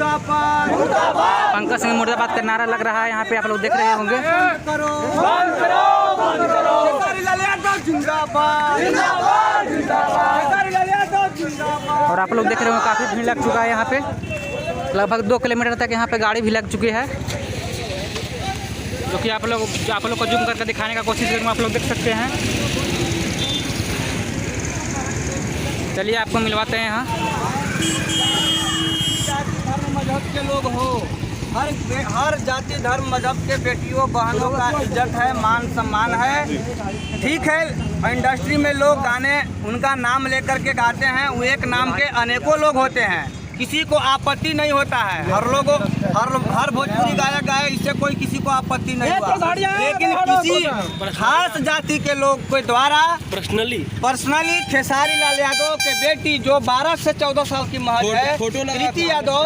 पंकज सिंह मुर्दाबाद का नारा लग रहा है यहाँ पे, आप लोग देख रहे होंगे। और आप लोग देख रहे होंगे काफ़ी भीड़ लग चुका है यहाँ पे, लगभग 2 किलोमीटर तक यहाँ पे गाड़ी भी लग चुकी है, जो कि आप लोग को जूम करके दिखाने का कोशिश करूँगा। आप लोग देख सकते हैं। चलिए आपको मिलवाते हैं यहाँ। धर्म मजहब के लोग हो, हर जाति धर्म मजहब के बेटियों बहनों का इज्जत है, मान सम्मान है। ठीक है, इंडस्ट्री में लोग गाने उनका नाम लेकर के गाते हैं, वो एक नाम के अनेकों लोग होते हैं, किसी को आपत्ति नहीं होता है। हर भोजपुरी गायक गाए, इससे कोई किसी को आपत्ति नहीं हुआ। लेकिन किसी खास जाति के लोग के द्वारा पर्सनली खेसारी लाल यादव के बेटी जो 12 से 14 साल की महज है, कृति यादव,